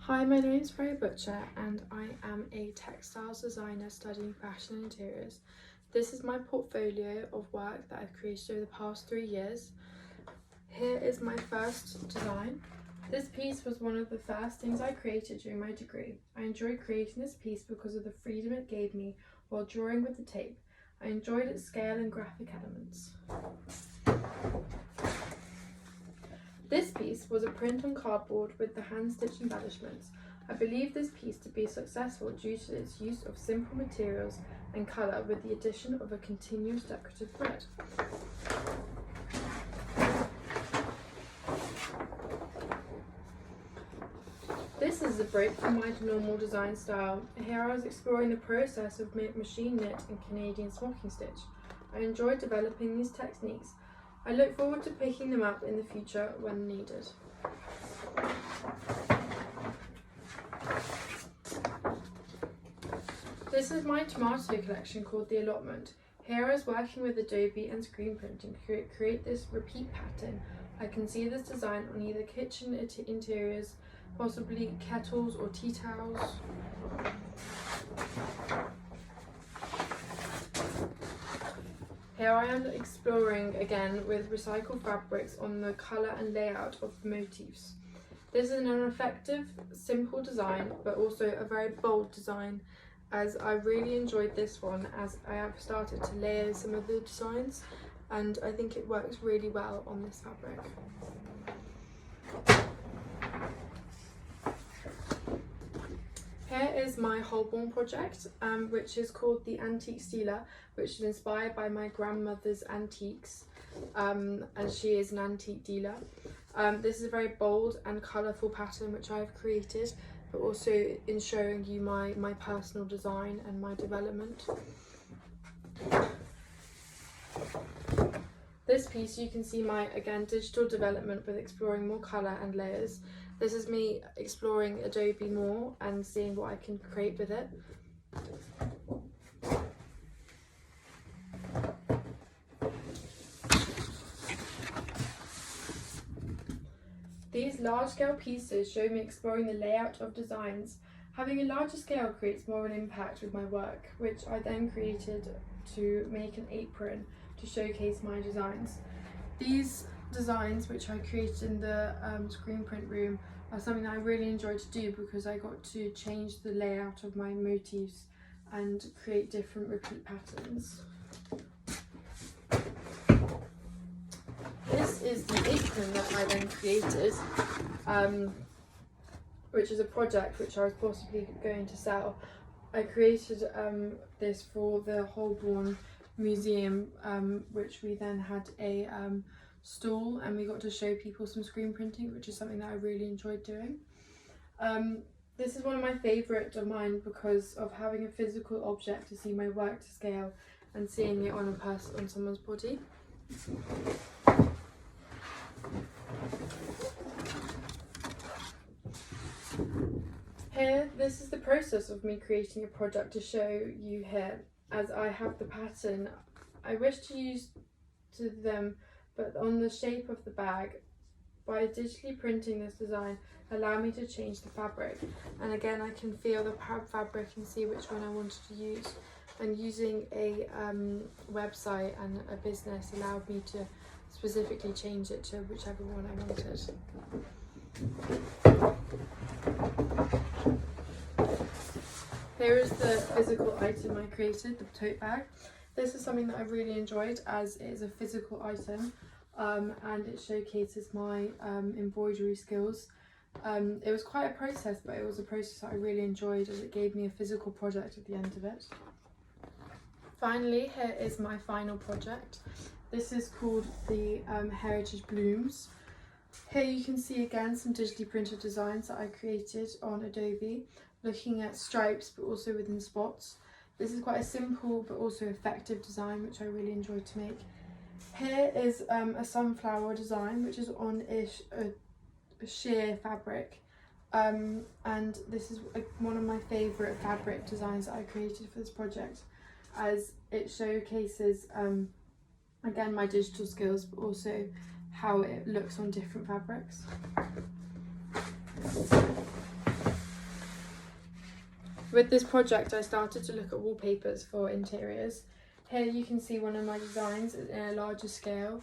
Hi, my name is Freya Butcher and I am a textiles designer studying fashion and interiors. This is my portfolio of work that I've created over the past 3 years. Here is my first design. This piece was one of the first things I created during my degree. I enjoyed creating this piece because of the freedom it gave me while drawing with the tape. I enjoyed its scale and graphic elements. This piece was a print on cardboard with the hand-stitched embellishments. I believe this piece to be successful due to its use of simple materials and colour with the addition of a continuous decorative thread. This is a break from my normal design style. Here I was exploring the process of machine knit and Canadian smocking stitch. I enjoyed developing these techniques. I look forward to picking them up in the future when needed. This is my tomato collection called The Allotment. Here I was working with Adobe and screen printing to create this repeat pattern. I can see this design on either kitchen interiors, possibly kettles or tea towels. Here I am exploring again with recycled fabrics on the colour and layout of the motifs. This is an effective, simple design, but also a very bold design, as I really enjoyed this one as I have started to layer some of the designs, and I think it works really well on this fabric. Here is my Holborn project, which is called the Antique Stealer, which is inspired by my grandmother's antiques, and she is an antique dealer. This is a very bold and colourful pattern which I've created, but also in showing you my personal design and my development. This piece you can see my, again, digital development with exploring more colour and layers. This is me exploring Adobe more and seeing what I can create with it. These large-scale pieces show me exploring the layout of designs. Having a larger scale creates more of an impact with my work, which I then created to make an apron to showcase my designs. These designs, which I created in the screen print room, are something that I really enjoyed to do because I got to change the layout of my motifs and create different repeat patterns. This is the apron that I then created, which is a project which I was possibly going to sell. I created this for the Holborn Museum, which we then had a stall, and we got to show people some screen printing, which is something that I really enjoyed doing. This is one of my favourite of mine because of having a physical object to see my work to scale and seeing it on someone's body. Here, this is the process of me creating a product to show you here. As I have the pattern, I wish to use to them, but on the shape of the bag, by digitally printing this design, allow me to change the fabric. And again, I can feel the fabric and see which one I wanted to use. And using a website and a business allowed me to specifically change it to whichever one I wanted. Here is the physical item I created, the tote bag. This is something that I really enjoyed as it is a physical item, and it showcases my embroidery skills. It was quite a process, but it was a process that I really enjoyed as it gave me a physical project at the end of it. Finally, here is my final project. This is called the Heritage Blooms. Here you can see again some digitally printed designs that I created on Adobe, looking at stripes but also within spots. This is quite a simple but also effective design which I really enjoyed to make. Here is a sunflower design which is on a sheer fabric, and this is one of my favourite fabric designs that I created for this project, as it showcases again my digital skills but also how it looks on different fabrics. With this project I started to look at wallpapers for interiors. Here you can see one of my designs in a larger scale.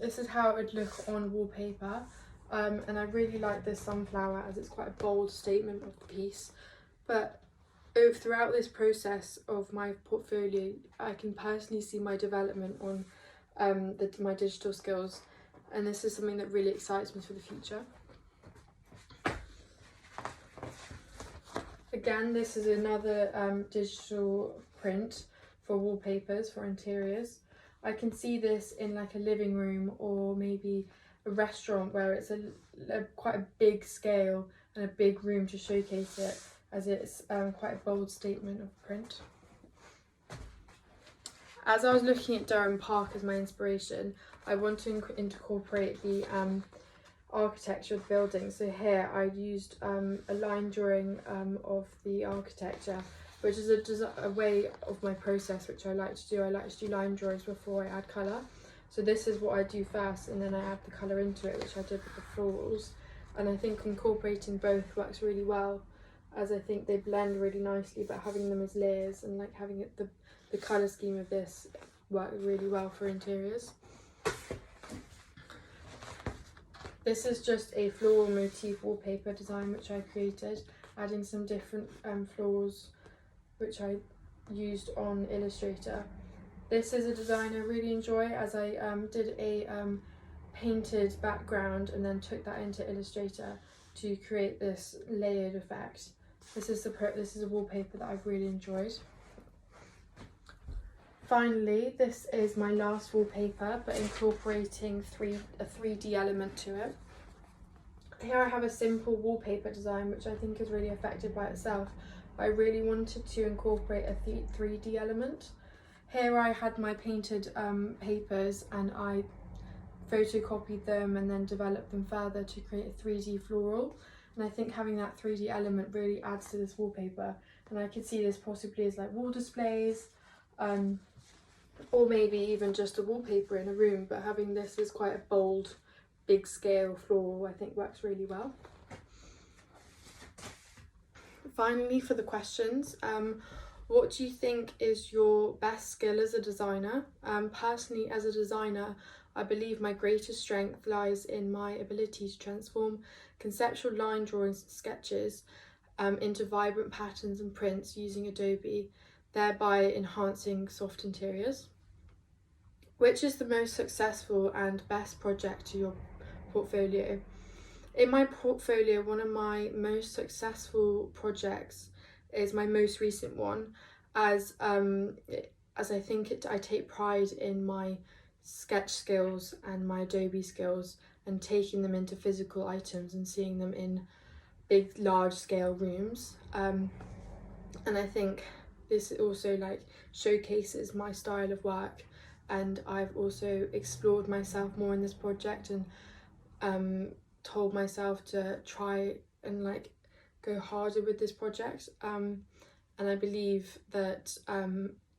This is how it would look on wallpaper, and I really like this sunflower as it's quite a bold statement of the piece. But throughout this process of my portfolio, I can personally see my development on my digital skills, and this is something that really excites me for the future. Again, this is another digital print for wallpapers for interiors. I can see this in like a living room or maybe a restaurant where it's quite a big scale and a big room to showcase it, as it's quite a bold statement of print. As I was looking at Durham Park as my inspiration, I want to incorporate the architecture of the building. So here I used a line drawing of the architecture, which is a way of my process which I like to do. I like to do line drawings before I add colour. So this is what I do first, and then I add the colour into it, which I did with the florals. And I think incorporating both works really well, as I think they blend really nicely, but having them as layers and like having it, the colour scheme of this worked really well for interiors. This is just a floral motif wallpaper design which I created, adding some different florals which I used on Illustrator. This is a design I really enjoy, as I did a painted background and then took that into Illustrator to create this layered effect. This is a wallpaper that I've really enjoyed. Finally, this is my last wallpaper, but incorporating a 3D element to it. Here I have a simple wallpaper design which I think is really effective by itself, but I really wanted to incorporate a 3D element. Here I had my painted papers, and I photocopied them and then developed them further to create a 3D floral. And I think having that 3D element really adds to this wallpaper, and I could see this possibly as like wall displays, or maybe even just a wallpaper in a room, but having this as quite a bold, big scale floral I think works really well. Finally, for the questions, what do you think is your best skill as a designer? Personally, as a designer, I believe my greatest strength lies in my ability to transform conceptual line drawings and sketches into vibrant patterns and prints using Adobe, thereby enhancing soft interiors. Which is the most successful and best project to your portfolio? In my portfolio, one of my most successful projects is my most recent one, as I think I take pride in my sketch skills and my Adobe skills, and taking them into physical items and seeing them in big, large scale rooms. And I think this also like showcases my style of work, and I've also explored myself more in this project and told myself to try and like go harder with this project, and I believe that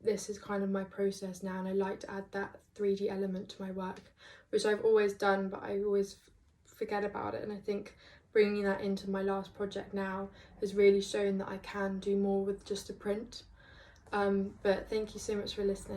this is kind of my process now, and I like to add that 3D element to my work, which I've always done, but I always forget about it. And I think bringing that into my last project now has really shown that I can do more with just a print. But thank you so much for listening.